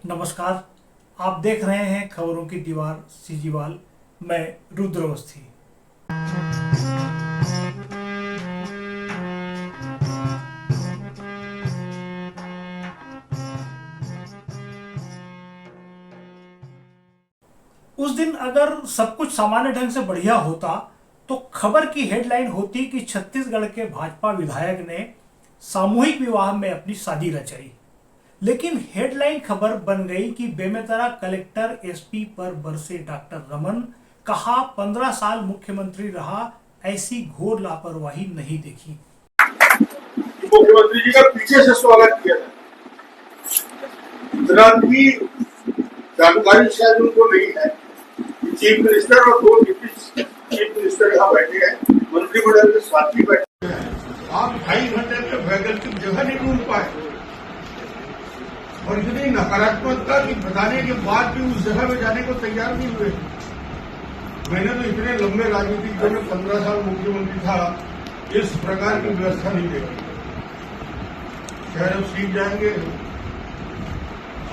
नमस्कार। आप देख रहे हैं खबरों की दीवार सीजीवाल। मैं रुद्र अवस्थी। उस दिन अगर सब कुछ सामान्य ढंग से बढ़िया होता तो खबर की हेडलाइन होती कि छत्तीसगढ़ के भाजपा विधायक ने सामूहिक विवाह में अपनी शादी रचाई। लेकिन हेडलाइन खबर बन गई कि बेमेतरा कलेक्टर एसपी पर बरसे डॉक्टर रमन। कहा 15 साल मुख्यमंत्री रहा, ऐसी घोर लापरवाही नहीं देखी। मुख्यमंत्री जी का पीछे से स्वागत किया था। इतना भी जानकारी शायद उनको नहीं है। चीफ मिनिस्टर और 2 डिप्टी चीफ मिनिस्टर यहाँ बैठे हैं, मंत्रिमंडल के साथी बैठे हैं। आप 2.5 घंटे में वैकल्पिक जगह नहीं ढूंढ पाए और इतनी नकारात्मकता की बताने के बाद भी उस जगह में जाने को तैयार नहीं हुए। मैंने तो इतने लंबे राजनीतिक जो में 15 साल मुख्यमंत्री था, इस प्रकार की व्यवस्था नहीं देखी। शायद अब सीख जाएंगे,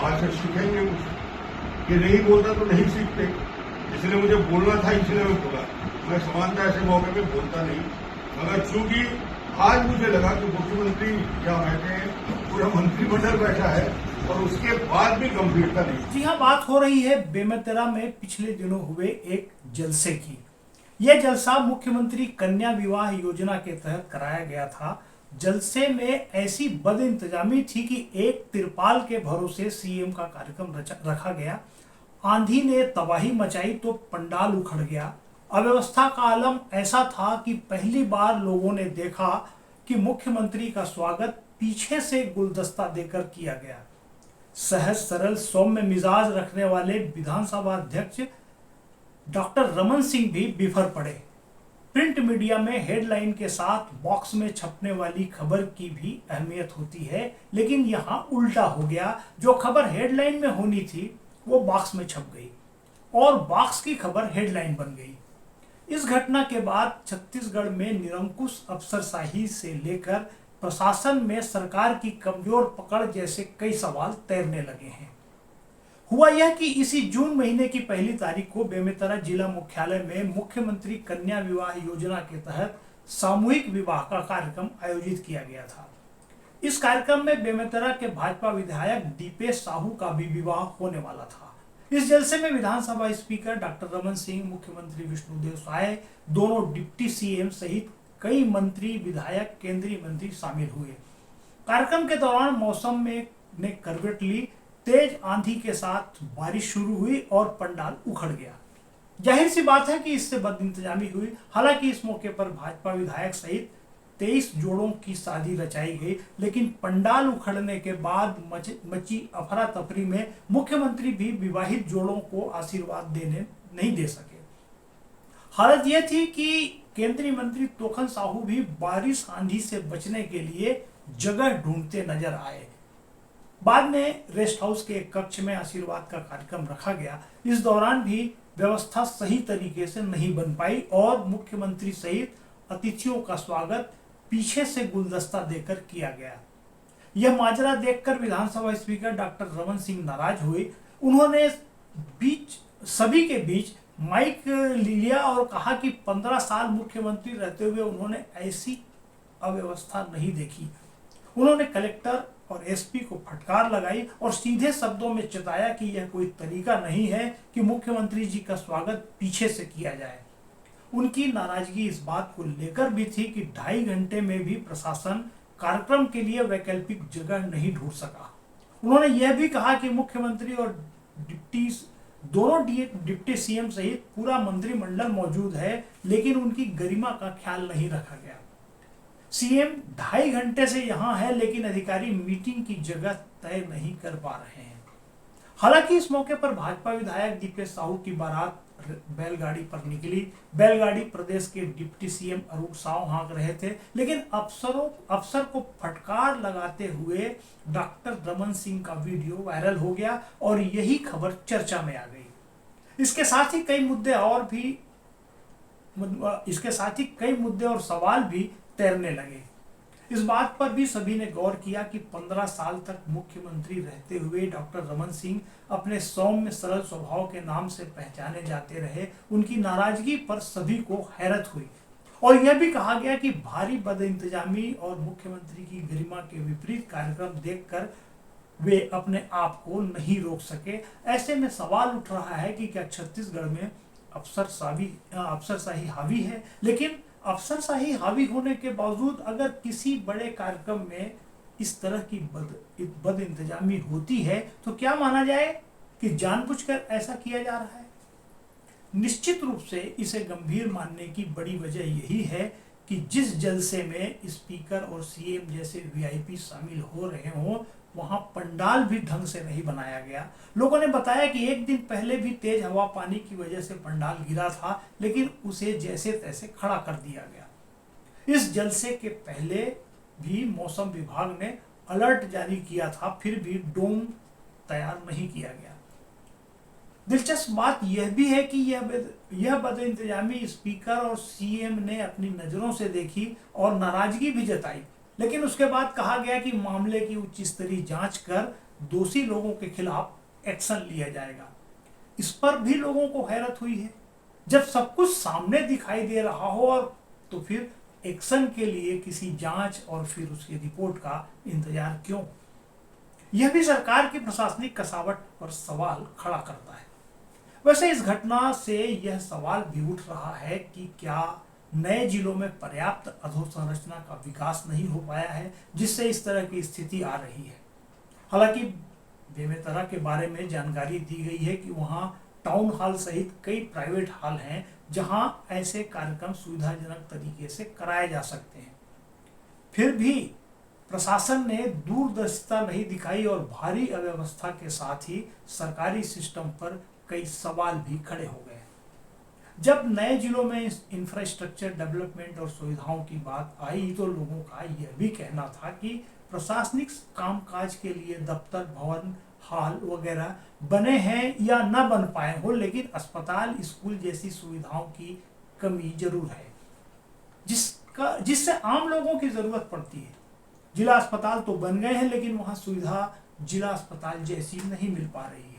आज से सीखेंगे कुछ। ये नहीं बोलता तो नहीं सीखते, इसलिए मुझे बोलना था, इसलिए मैं बोला। मैं समानता ऐसे मौके पे बोलता नहीं, मगर चूंकि आज मुझे लगा कि मुख्यमंत्री क्या बैठे हैं, पूरा मंत्रिमंडल बैठा है और उसके बाद भी गंभीरता नहीं। जी हाँ, बात हो रही है बेमेतरा में पिछले दिनों हुए एक जलसे की। यह जलसा मुख्यमंत्री कन्या विवाह योजना के तहत कराया गया था। जलसे में ऐसी बदइंतजामी थी कि एक तिरपाल के भरोसे सीएम का कार्यक्रम रखा गया। आंधी ने तबाही मचाई तो पंडाल उखड़ गया। अव्यवस्था का आलम ऐसा था कि पहली बार लोगों ने देखा कि मुख्यमंत्री का स्वागत पीछे से गुलदस्ता देकर किया गया। सहज सरल सौम्य मिजाज रखने वाले विधानसभा अध्यक्ष डॉक्टर रमन सिंह भी बिफर पड़े। प्रिंट मीडिया में हेडलाइन के साथ बॉक्स में छपने वाली खबर की भी अहमियत होती है, लेकिन यहां उल्टा हो गया। जो खबर हेडलाइन में होनी थी वो बॉक्स में छप गई और बॉक्स की खबर हेडलाइन बन गई। इस घटना के बाद छत्तीसगढ़ में निरंकुश अफसरशाही से लेकर प्रशासन में सरकार की कमजोर पकड़ जैसे कई सवाल तैरने लगे हैं। हुआ यह कि इसी जून महीने की 1 तारीख को बेमेतरा जिला मुख्यालय में मुख्यमंत्री कन्या विवाह योजना के तहत सामूहिक विवाह का कार्यक्रम आयोजित किया गया था। इस कार्यक्रम में बेमेतरा के भाजपा विधायक दीपेश साहू का भी विवाह होने वाला था। इस जलसे में विधानसभा स्पीकर डॉक्टर रमन सिंह, मुख्यमंत्री विष्णुदेव साय, दोनों डिप्टी सीएम सहित कई मंत्री, विधायक, केंद्रीय मंत्री शामिल हुए। कार्यक्रम के दौरान मौसम में ने करवट ली। तेज आंधी के साथ बारिश शुरू हुई और पंडाल उखड़ गया। जाहिर सी बात है कि इससे बदइंतजामी हुई। हालांकि इस मौके पर भाजपा विधायक सहित 23 जोड़ों की शादी रचाई गई, लेकिन पंडाल उखड़ने के बाद मची अफरा तफरी में मुख्यमंत्री भी विवाहित जोड़ों को आशीर्वाद देने नहीं दे सके। हालत यह थी कि केंद्रीय मंत्री तोखन साहू भी बारिश आंधी से बचने के लिए जगह ढूंढते नजर आए। बाद में रेस्ट हाउस के एक कक्ष में आशीर्वाद का कार्यक्रम रखा गया। इस दौरान भी व्यवस्था सही तरीके से नहीं बन पाई और मुख्यमंत्री सहित अतिथियों का स्वागत पीछे से गुलदस्ता देकर किया गया। यह माजरा देखकर विधानसभा स्पीकर डॉक्टर रमन सिंह नाराज हुए। उन्होंने सभी के बीच माइक लिया और कहा कि 15 साल मुख्यमंत्री रहते हुए उन्होंने ऐसी अव्यवस्था नहीं देखी। उन्होंने कलेक्टर और एसपी को फटकार लगाई और सीधे शब्दों में चेताया कि यह कोई तरीका नहीं है कि मुख्यमंत्री जी का स्वागत पीछे से किया जाए। उनकी नाराजगी इस बात को लेकर भी थी कि 2.5 घंटे में भी प्रशासन कार्यक्रम के लिए वैकल्पिक जगह नहीं ढूंढ सका। उन्होंने यह भी कहा कि मुख्यमंत्री और दोनों डिप्टी सीएम सहित पूरा मंत्रिमंडल मौजूद है, लेकिन उनकी गरिमा का ख्याल नहीं रखा गया। सीएम 2.5 घंटे से यहां है, लेकिन अधिकारी मीटिंग की जगह तय नहीं कर पा रहे हैं। हालांकि इस मौके पर भाजपा विधायक दीपेश साहू की बारात बैलगाड़ी पर निकली। बैलगाड़ी प्रदेश के डिप्टी सीएम अरुण साव हाँक रहे थे, लेकिन अफसर को फटकार लगाते हुए डॉक्टर रमन सिंह का वीडियो वायरल हो गया और यही खबर चर्चा में आ गई। इसके साथ ही कई मुद्दे और सवाल भी तैरने लगे। इस बात पर भी सभी ने गौर किया कि 15 साल तक मुख्यमंत्री रहते हुए डॉक्टर रमन सिंह अपने सौम्य सरल स्वभाव के नाम से पहचाने जाते रहे। उनकी नाराजगी पर सभी को हैरत हुई और यह भी कहा गया कि भारी बदइंतजामी और मुख्यमंत्री की गरिमा के विपरीत कार्यक्रम देखकर वे अपने आप को नहीं रोक सके। ऐसे में सवाल उठ रहा है कि क्या छत्तीसगढ़ में अफसरशाही हावी है। लेकिन अफसरशाही हावी होने के बावजूद अगर किसी बड़े कार्यक्रम में इस तरह की बदइंतजामी होती है तो क्या माना जाए कि जानबूझकर ऐसा किया जा रहा है। निश्चित रूप से इसे गंभीर मानने की बड़ी वजह यही है कि जिस जलसे में स्पीकर और सीएम जैसे वीआईपी शामिल हो रहे हों वहां पंडाल भी ढंग से नहीं बनाया गया। लोगों ने बताया कि एक दिन पहले भी तेज हवा पानी की वजह से पंडाल गिरा था, लेकिन उसे जैसे तैसे खड़ा कर दिया गया। इस जलसे के पहले भी मौसम विभाग ने अलर्ट जारी किया था, फिर भी डोम तैयार नहीं किया गया। दिलचस्प बात यह भी है कि यह बदइंतजामी स्पीकर और सीएम ने अपनी नजरों से देखी और नाराजगी भी जताई, लेकिन उसके बाद कहा गया कि मामले की उच्च स्तरीय जांच कर दोषी लोगों के खिलाफ एक्शन लिया जाएगा। इस पर भी लोगों को हैरत हुई है। जब सब कुछ सामने दिखाई दे रहा हो और तो फिर एक्शन के लिए किसी जांच और फिर उसकी रिपोर्ट का इंतजार क्यों? यह भी सरकार की प्रशासनिक कसावट पर सवाल खड़ा करता है। वैसे इस घटना से यह सवाल भी उठ रहा है कि क्या नए जिलों में पर्याप्त अधोसंरचना का विकास नहीं हो पाया है जिससे इस तरह की स्थिति आ रही है। हालांकि बेमेतरा के बारे में जानकारी दी गई है कि वहां टाउन हॉल सहित कई प्राइवेट हॉल हैं जहां ऐसे कार्यक्रम सुविधाजनक तरीके से कराए जा सकते हैं। फिर भी प्रशासन ने दूरदर्शिता नहीं दिखाई और भारी अव्यवस्था के साथ ही सरकारी सिस्टम पर कई सवाल भी खड़े हो गए। जब नए जिलों में इंफ्रास्ट्रक्चर डेवलपमेंट और सुविधाओं की बात आई तो लोगों का यह भी कहना था कि प्रशासनिक कामकाज के लिए दफ्तर, भवन, हॉल वगैरह बने हैं या न बन पाए हो, लेकिन अस्पताल, स्कूल जैसी सुविधाओं की कमी जरूर है जिससे आम लोगों की जरूरत पड़ती है। जिला अस्पताल तो बन गए हैं लेकिन वहां सुविधा जिला अस्पताल जैसी नहीं मिल पा रही है।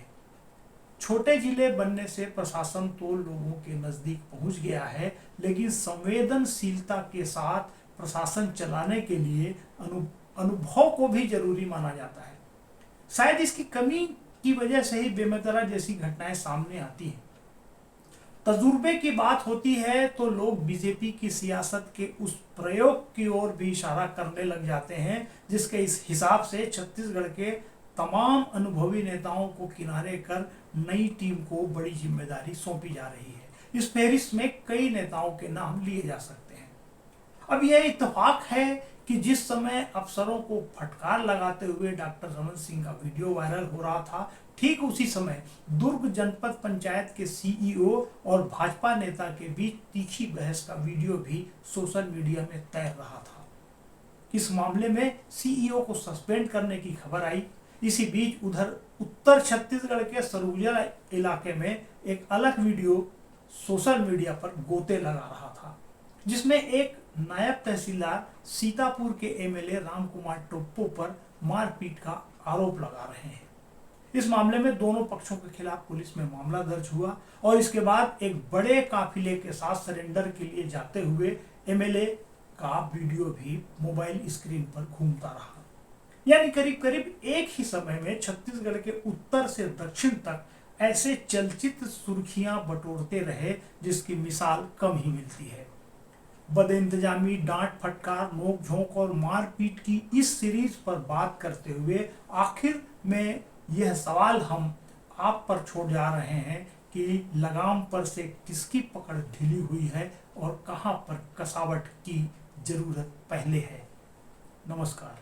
छोटे जिले बनने से प्रशासन तो लोगों के नजदीक पहुंच गया है, लेकिन संवेदनशीलता के साथ प्रशासन चलाने के लिए अनुभव को भी जरूरी माना जाता है। शायद इसकी कमी की वजह से ही बेमेतरा जैसी घटनाएं सामने आती हैं। तजुर्बे की बात होती है तो लोग बीजेपी की सियासत के उस प्रयोग की ओर भी इशारा करने लग जाते हैं जिसके इस हिसाब से छत्तीसगढ़ के तमाम अनुभवी नेताओं को किनारे कर नई टीम को बड़ी जिम्मेदारी सौंपी जा रही है। इस फहरिस्त में कई नेताओं के नाम लिए जा सकते हैं। अब यह इत्तेफाक है कि जिस समय अफसरों को फटकार लगाते हुए डॉक्टर रमन सिंह का वीडियो वायरल हो रहा था, ठीक उसी समय दुर्ग जनपद पंचायत के सीईओ और भाजपा नेता के बीच तीखी बहस का वीडियो भी सोशल मीडिया में तैर रहा था। इस मामले में सीईओ को सस्पेंड करने की खबर आई। इसी बीच उधर उत्तर छत्तीसगढ़ के सरगुजा इलाके में एक अलग वीडियो सोशल मीडिया पर गोते लगा रहा था, जिसमें एक नायब तहसीलदार सीतापुर के एमएलए रामकुमार टोप्पो पर मारपीट का आरोप लगा रहे हैं। इस मामले में दोनों पक्षों के खिलाफ पुलिस में मामला दर्ज हुआ और इसके बाद एक बड़े काफिले के साथ सरेंडर के लिए जाते हुए एमएलए का वीडियो भी मोबाइल स्क्रीन पर घूमता रहा। यानी करीब करीब एक ही समय में छत्तीसगढ़ के उत्तर से दक्षिण तक ऐसे चलचित्र सुर्खियां बटोरते रहे जिसकी मिसाल कम ही मिलती है। बदइंतजामी, डांट फटकार, नोक-झोंक और मारपीट की इस सीरीज पर बात करते हुए आखिर में यह सवाल हम आप पर छोड़ जा रहे हैं कि लगाम पर से किसकी पकड़ ढीली हुई है और कहां पर कसावट की जरूरत पहले है। नमस्कार।